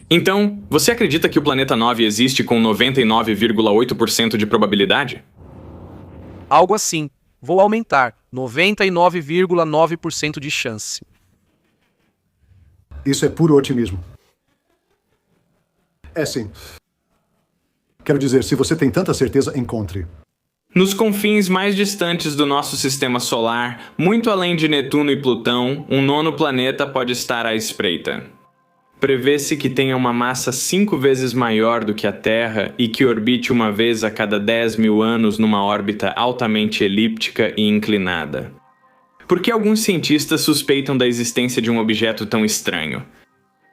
Então, você acredita que o planeta 9 existe com 99,8% de probabilidade? Algo assim. Vou aumentar. 99,9% de chance. Isso é puro otimismo. É sim. Quero dizer, se você tem tanta certeza, encontre. Nos confins mais distantes do nosso sistema solar, muito além de Netuno e Plutão, um nono planeta pode estar à espreita. Prevê-se que tenha uma massa 5 vezes maior do que a Terra e que orbite uma vez a cada 10 mil anos numa órbita altamente elíptica e inclinada. Por que alguns cientistas suspeitam da existência de um objeto tão estranho?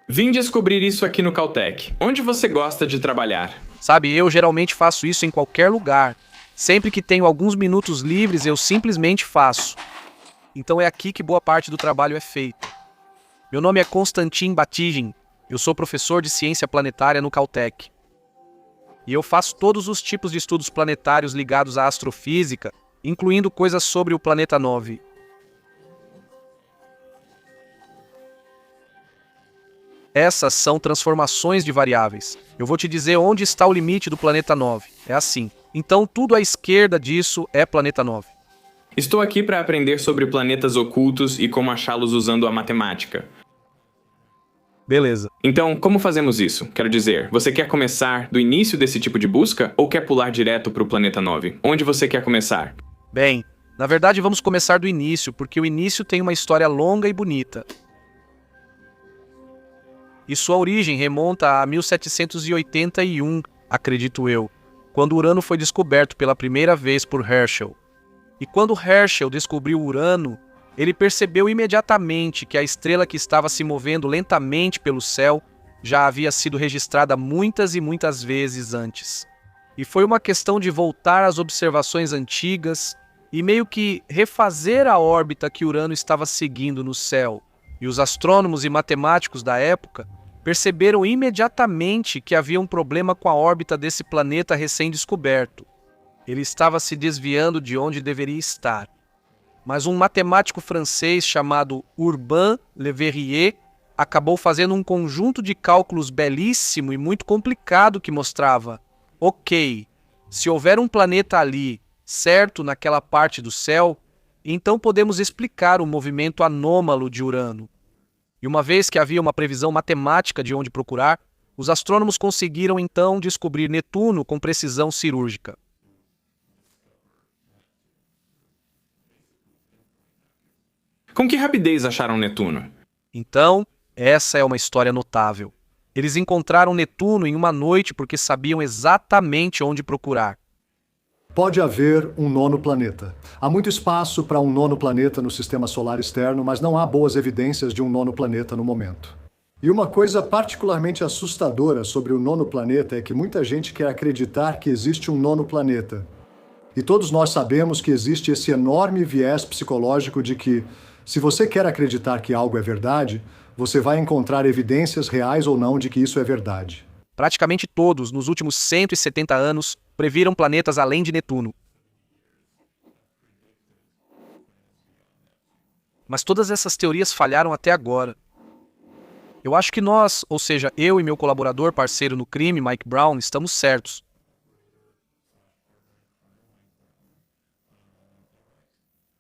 Vim descobrir isso aqui no Caltech. Onde você gosta de trabalhar? Sabe, eu geralmente faço isso em qualquer lugar. Sempre que tenho alguns minutos livres, eu simplesmente faço. Então é aqui que boa parte do trabalho é feito. Meu nome é Konstantin Batygin. Eu sou professor de ciência planetária no Caltech. E eu faço todos os tipos de estudos planetários ligados à astrofísica, incluindo coisas sobre o planeta 9. Essas são transformações de variáveis. Eu vou te dizer onde está o limite do planeta 9. É assim. Então tudo à esquerda disso é planeta 9. Estou aqui para aprender sobre planetas ocultos e como achá-los usando a matemática. Beleza. Então, como fazemos isso? Quero dizer, você quer começar do início desse tipo de busca ou quer pular direto para o planeta 9? Onde você quer começar? Bem, na verdade vamos começar do início, porque o início tem uma história longa e bonita. E sua origem remonta a 1781, acredito eu, quando Urano foi descoberto pela primeira vez por Herschel. E quando Herschel descobriu Urano, ele percebeu imediatamente que a estrela que estava se movendo lentamente pelo céu já havia sido registrada muitas e muitas vezes antes. E foi uma questão de voltar às observações antigas e meio que refazer a órbita que Urano estava seguindo no céu. E os astrônomos e matemáticos da época perceberam imediatamente que havia um problema com a órbita desse planeta recém-descoberto. Ele estava se desviando de onde deveria estar. Mas um matemático francês chamado Urbain Le Verrier acabou fazendo um conjunto de cálculos belíssimo e muito complicado que mostrava: ok, se houver um planeta ali, certo naquela parte do céu, então podemos explicar o movimento anômalo de Urano. E uma vez que havia uma previsão matemática de onde procurar, os astrônomos conseguiram então descobrir Netuno com precisão cirúrgica. Com que rapidez acharam Netuno? Então, essa é uma história notável. Eles encontraram Netuno em uma noite porque sabiam exatamente onde procurar. Pode haver um nono planeta. Há muito espaço para um nono planeta no sistema solar externo, mas não há boas evidências de um nono planeta no momento. E uma coisa particularmente assustadora sobre o nono planeta é que muita gente quer acreditar que existe um nono planeta. E todos nós sabemos que existe esse enorme viés psicológico de que, se você quer acreditar que algo é verdade, você vai encontrar evidências reais ou não de que isso é verdade. Praticamente todos, nos últimos 170 anos, previram planetas além de Netuno. Mas todas essas teorias falharam até agora. Eu acho que nós, ou seja, eu e meu colaborador parceiro no crime, Mike Brown, estamos certos.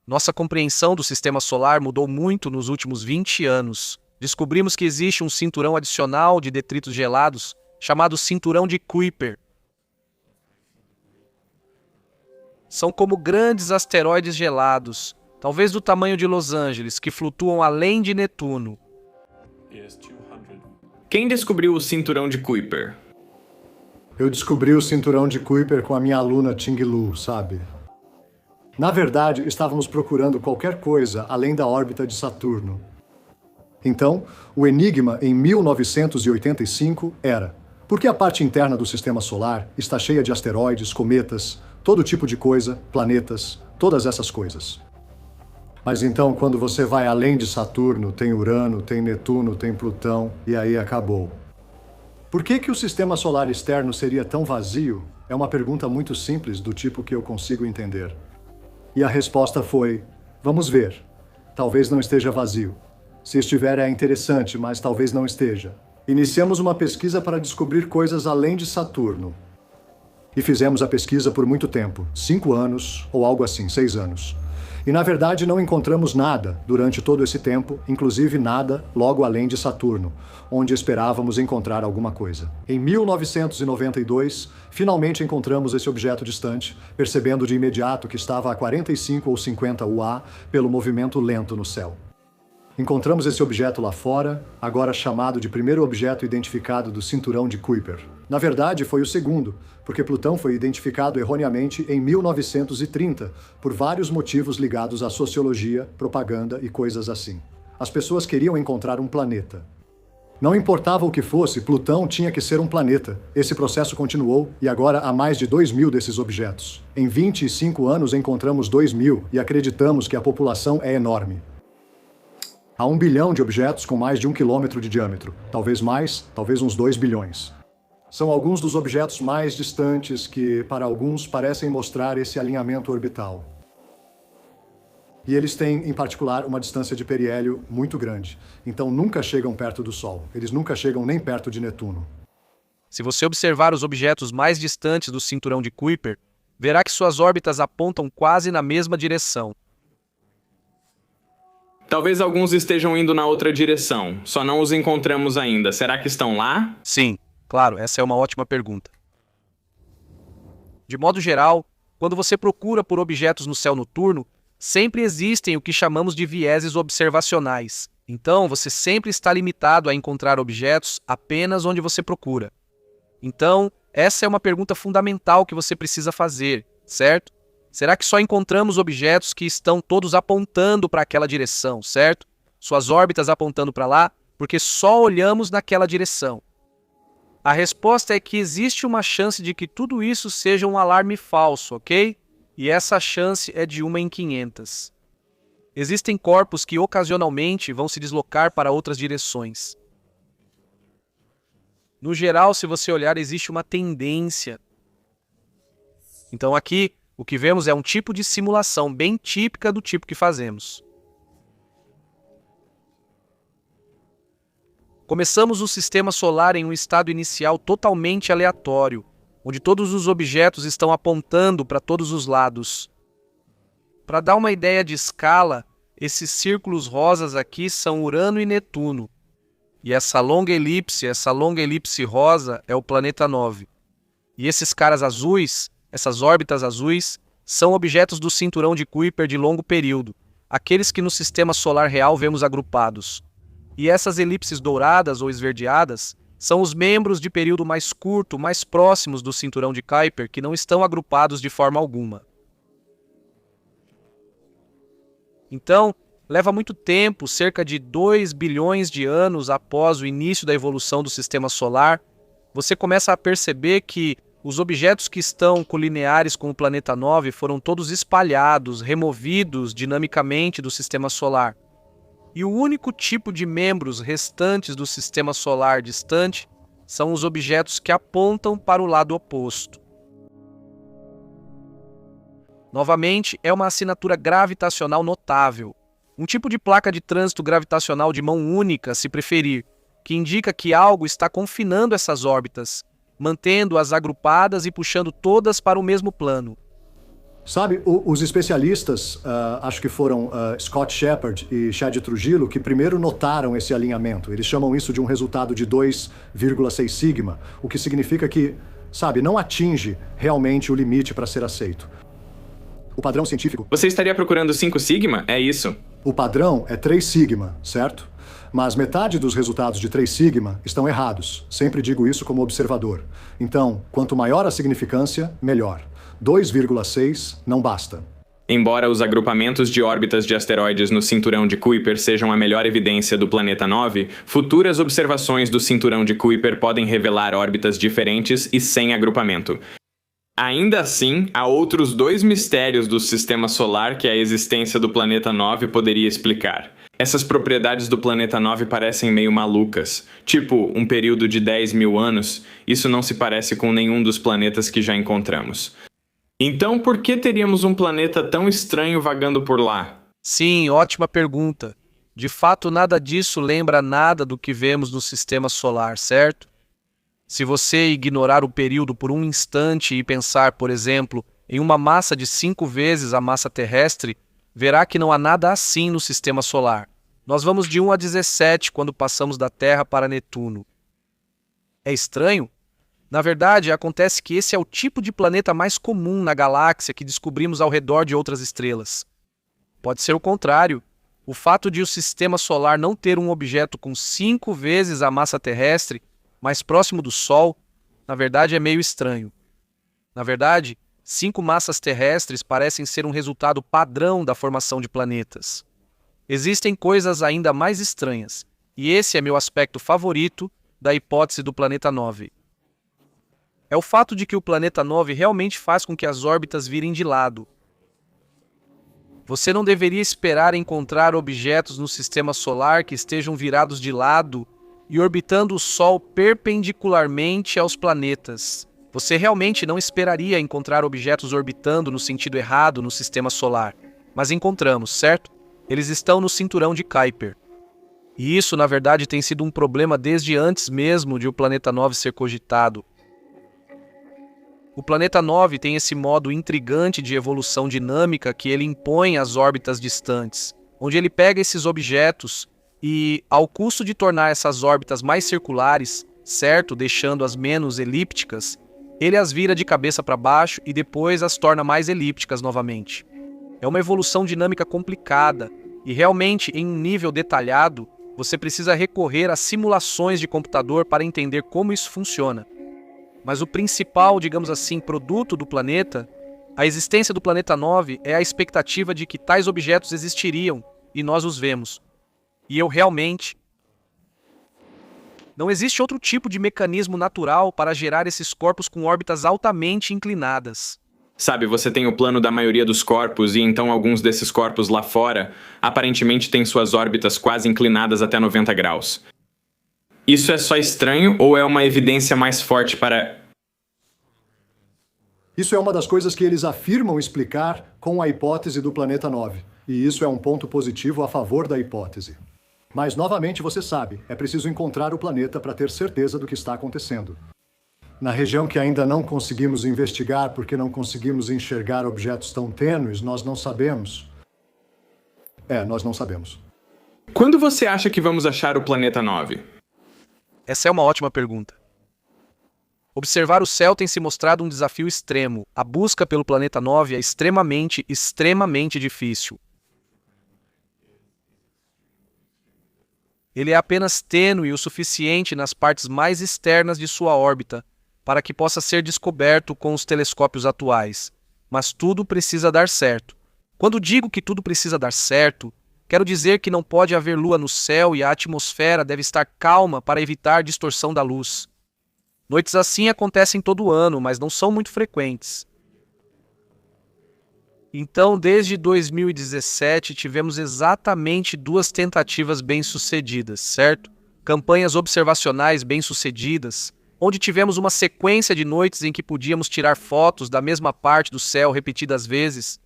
Nossa compreensão do sistema solar mudou muito nos últimos 20 anos. Descobrimos que existe um cinturão adicional de detritos gelados chamado Cinturão de Kuiper. São como grandes asteroides gelados, talvez do tamanho de Los Angeles, que flutuam além de Netuno. Quem descobriu o cinturão de Kuiper? Eu descobri o cinturão de Kuiper com a minha aluna Ting Lu, sabe? Na verdade, estávamos procurando qualquer coisa além da órbita de Saturno. Então, o enigma em 1985 era: por que a parte interna do sistema solar está cheia de asteroides, cometas, todo tipo de coisa, planetas, todas essas coisas? Mas então, quando você vai além de Saturno, tem Urano, tem Netuno, tem Plutão, e aí acabou. Por que o sistema solar externo seria tão vazio? É uma pergunta muito simples, do tipo que eu consigo entender. E a resposta foi: vamos ver. Talvez não esteja vazio. Se estiver, é interessante, mas talvez não esteja. Iniciamos uma pesquisa para descobrir coisas além de Saturno. E fizemos a pesquisa por muito tempo, 5 anos ou algo assim, 6 anos. E na verdade não encontramos nada durante todo esse tempo, inclusive nada logo além de Saturno, onde esperávamos encontrar alguma coisa. Em 1992, finalmente encontramos esse objeto distante, percebendo de imediato que estava a 45 ou 50 UA pelo movimento lento no céu. Encontramos esse objeto lá fora, agora chamado de primeiro objeto identificado do cinturão de Kuiper. Na verdade, foi o segundo, porque Plutão foi identificado erroneamente em 1930, por vários motivos ligados à sociologia, propaganda e coisas assim. As pessoas queriam encontrar um planeta. Não importava o que fosse, Plutão tinha que ser um planeta. Esse processo continuou e agora há mais de 2.000 desses objetos. Em 25 anos encontramos 2.000 e acreditamos que a população é enorme. Há 1 bilhão de objetos com mais de 1 quilômetro de diâmetro. Talvez mais, talvez uns 2 bilhões. São alguns dos objetos mais distantes que, para alguns, parecem mostrar esse alinhamento orbital. E eles têm, em particular, uma distância de periélio muito grande. Então nunca chegam perto do Sol. Eles nunca chegam nem perto de Netuno. Se você observar os objetos mais distantes do cinturão de Kuiper, verá que suas órbitas apontam quase na mesma direção. Talvez alguns estejam indo na outra direção, só não os encontramos ainda. Será que estão lá? Sim, claro, essa é uma ótima pergunta. De modo geral, quando você procura por objetos no céu noturno, sempre existem o que chamamos de vieses observacionais. Então, você sempre está limitado a encontrar objetos apenas onde você procura. Então, essa é uma pergunta fundamental que você precisa fazer, certo? Será que só encontramos objetos que estão todos apontando para aquela direção, certo? Suas órbitas apontando para lá, porque só olhamos naquela direção. A resposta é que existe uma chance de que tudo isso seja um alarme falso, ok? E essa chance é de 1 em 500. Existem corpos que ocasionalmente vão se deslocar para outras direções. No geral, se você olhar, existe uma tendência. Então aqui, o que vemos é um tipo de simulação bem típica do tipo que fazemos. Começamos o sistema solar em um estado inicial totalmente aleatório, onde todos os objetos estão apontando para todos os lados. Para dar uma ideia de escala, esses círculos rosas aqui são Urano e Netuno. E essa longa elipse rosa é o planeta 9. E esses caras azuis, essas órbitas azuis, são objetos do cinturão de Kuiper de longo período, aqueles que no sistema solar real vemos agrupados. E essas elipses douradas ou esverdeadas são os membros de período mais curto, mais próximos do cinturão de Kuiper, que não estão agrupados de forma alguma. Então, leva muito tempo, cerca de 2 bilhões de anos após o início da evolução do sistema solar, você começa a perceber que os objetos que estão colineares com o planeta 9 foram todos espalhados, removidos dinamicamente do sistema solar. E o único tipo de membros restantes do sistema solar distante são os objetos que apontam para o lado oposto. Novamente, é uma assinatura gravitacional notável. Um tipo de placa de trânsito gravitacional de mão única, se preferir, que indica que algo está confinando essas órbitas, mantendo-as agrupadas e puxando todas para o mesmo plano. Sabe, os especialistas, acho que foram Scott Shepard e Chad Trujillo, que primeiro notaram esse alinhamento. Eles chamam isso de um resultado de 2,6 sigma, o que significa que, sabe, não atinge realmente o limite para ser aceito. O padrão científico... Você estaria procurando 5 sigma? É isso? O padrão é 3 sigma, certo? Mas metade dos resultados de 3 sigma estão errados. Sempre digo isso como observador. Então, quanto maior a significância, melhor. 2,6 não basta. Embora os agrupamentos de órbitas de asteroides no cinturão de Kuiper sejam a melhor evidência do planeta 9, futuras observações do cinturão de Kuiper podem revelar órbitas diferentes e sem agrupamento. Ainda assim, há outros 2 mistérios do sistema solar que a existência do planeta 9 poderia explicar. Essas propriedades do planeta 9 parecem meio malucas. Tipo, um período de 10 mil anos, isso não se parece com nenhum dos planetas que já encontramos. Então, por que teríamos um planeta tão estranho vagando por lá? Sim, ótima pergunta. De fato, nada disso lembra nada do que vemos no sistema solar, certo? Se você ignorar o período por um instante e pensar, por exemplo, em uma massa de 5 vezes a massa terrestre, verá que não há nada assim no sistema solar. Nós vamos de 1 a 17 quando passamos da Terra para Netuno. É estranho? Na verdade, acontece que esse é o tipo de planeta mais comum na galáxia que descobrimos ao redor de outras estrelas. Pode ser o contrário. O fato de o sistema solar não ter um objeto com 5 vezes a massa terrestre, mais próximo do Sol, na verdade é meio estranho. Na verdade, 5 massas terrestres parecem ser um resultado padrão da formação de planetas. Existem coisas ainda mais estranhas, e esse é meu aspecto favorito da hipótese do planeta 9. É o fato de que o planeta 9 realmente faz com que as órbitas virem de lado. Você não deveria esperar encontrar objetos no sistema solar que estejam virados de lado e orbitando o Sol perpendicularmente aos planetas. Você realmente não esperaria encontrar objetos orbitando no sentido errado no sistema solar. Mas encontramos, certo? Eles estão no cinturão de Kuiper. E isso, na verdade, tem sido um problema desde antes mesmo de o planeta 9 ser cogitado. O planeta 9 tem esse modo intrigante de evolução dinâmica que ele impõe às órbitas distantes, onde ele pega esses objetos e, ao custo de tornar essas órbitas mais circulares, certo, deixando-as menos elípticas, ele as vira de cabeça para baixo e depois as torna mais elípticas novamente. É uma evolução dinâmica complicada e realmente, em um nível detalhado, você precisa recorrer a simulações de computador para entender como isso funciona. Mas o principal, digamos assim, produto do planeta, a existência do planeta 9 é a expectativa de que tais objetos existiriam e nós os vemos. E eu realmente... Não existe outro tipo de mecanismo natural para gerar esses corpos com órbitas altamente inclinadas. Sabe, você tem o plano da maioria dos corpos e então alguns desses corpos lá fora aparentemente têm suas órbitas quase inclinadas até 90 graus. Isso é só estranho ou é uma evidência mais forte para... Isso é uma das coisas que eles afirmam explicar com a hipótese do planeta 9. E isso é um ponto positivo a favor da hipótese. Mas, novamente, você sabe, é preciso encontrar o planeta para ter certeza do que está acontecendo. Na região que ainda não conseguimos investigar porque não conseguimos enxergar objetos tão tênues, nós não sabemos. Nós não sabemos. Quando você acha que vamos achar o planeta 9? Essa é uma ótima pergunta. Observar o céu tem se mostrado um desafio extremo. A busca pelo planeta 9 é extremamente difícil. Ele é apenas tênue o suficiente nas partes mais externas de sua órbita para que possa ser descoberto com os telescópios atuais. Mas tudo precisa dar certo. Quando digo que tudo precisa dar certo, quero dizer que não pode haver lua no céu e a atmosfera deve estar calma para evitar distorção da luz. Noites assim acontecem todo ano, mas não são muito frequentes. Então, desde 2017, tivemos exatamente 2 tentativas bem-sucedidas, certo? Campanhas observacionais bem-sucedidas, onde tivemos uma sequência de noites em que podíamos tirar fotos da mesma parte do céu repetidas vezes.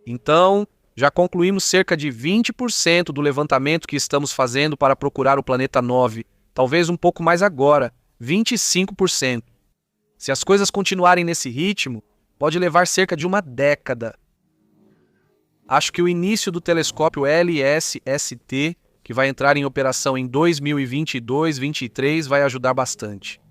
Então, já concluímos cerca de 20% do levantamento que estamos fazendo para procurar o planeta 9, talvez um pouco mais agora, 25%. Se as coisas continuarem nesse ritmo, pode levar cerca de uma década. Acho que o início do telescópio LSST, que vai entrar em operação em 2022-23, vai ajudar bastante.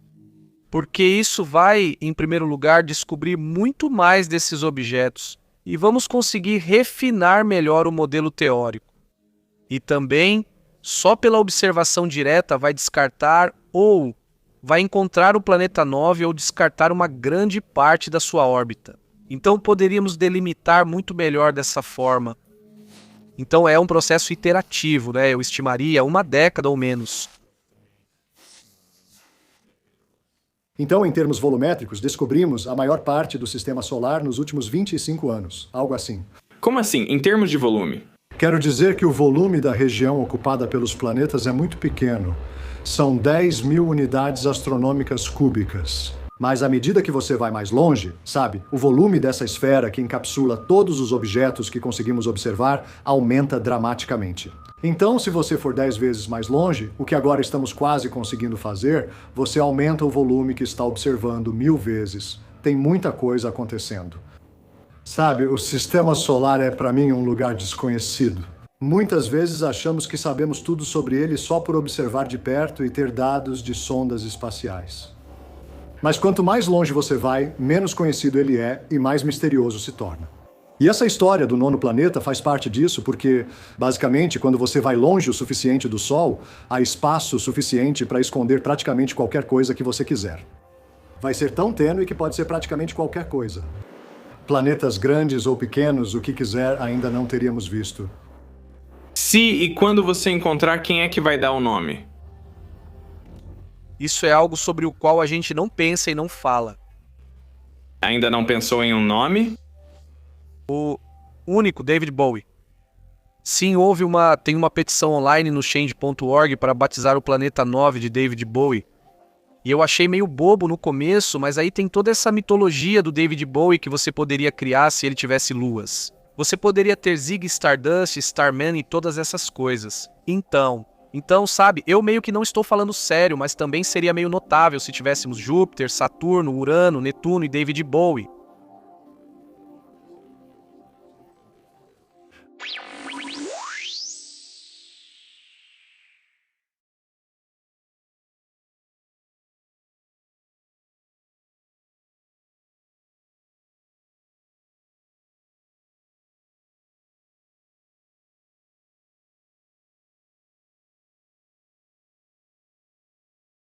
Porque isso vai, em primeiro lugar, descobrir muito mais desses objetos e vamos conseguir refinar melhor o modelo teórico. E também, só pela observação direta vai descartar ou vai encontrar o planeta 9 ou descartar uma grande parte da sua órbita. Então poderíamos delimitar muito melhor dessa forma. Então é um processo iterativo, né? Eu estimaria 1 década ou menos. Então, em termos volumétricos, descobrimos a maior parte do sistema solar nos últimos 25 anos, algo assim. Como assim, em termos de volume? Quero dizer que o volume da região ocupada pelos planetas é muito pequeno. São 10.000 unidades astronômicas cúbicas. Mas à medida que você vai mais longe, sabe, o volume dessa esfera que encapsula todos os objetos que conseguimos observar aumenta dramaticamente. Então, se você for 10 vezes mais longe, o que agora estamos quase conseguindo fazer, você aumenta o volume que está observando 1000 vezes. Tem muita coisa acontecendo. Sabe, o sistema solar é para mim um lugar desconhecido. Muitas vezes achamos que sabemos tudo sobre ele só por observar de perto e ter dados de sondas espaciais. Mas quanto mais longe você vai, menos conhecido ele é e mais misterioso se torna. E essa história do nono planeta faz parte disso porque, basicamente, quando você vai longe o suficiente do Sol, há espaço suficiente para esconder praticamente qualquer coisa que você quiser. Vai ser tão tênue que pode ser praticamente qualquer coisa. Planetas grandes ou pequenos, o que quiser, ainda não teríamos visto. Se e quando você encontrar, quem é que vai dar o nome? Isso é algo sobre o qual a gente não pensa e não fala. Ainda não pensou em um nome? O único, David Bowie. Sim, tem uma petição online no change.org para batizar o planeta 9 de David Bowie. E eu achei meio bobo no começo, mas aí tem toda essa mitologia do David Bowie que você poderia criar se ele tivesse luas. Você poderia ter Ziggy Stardust, Starman e todas essas coisas. Então, sabe, eu meio que não estou falando sério, mas também seria meio notável se tivéssemos Júpiter, Saturno, Urano, Netuno e David Bowie.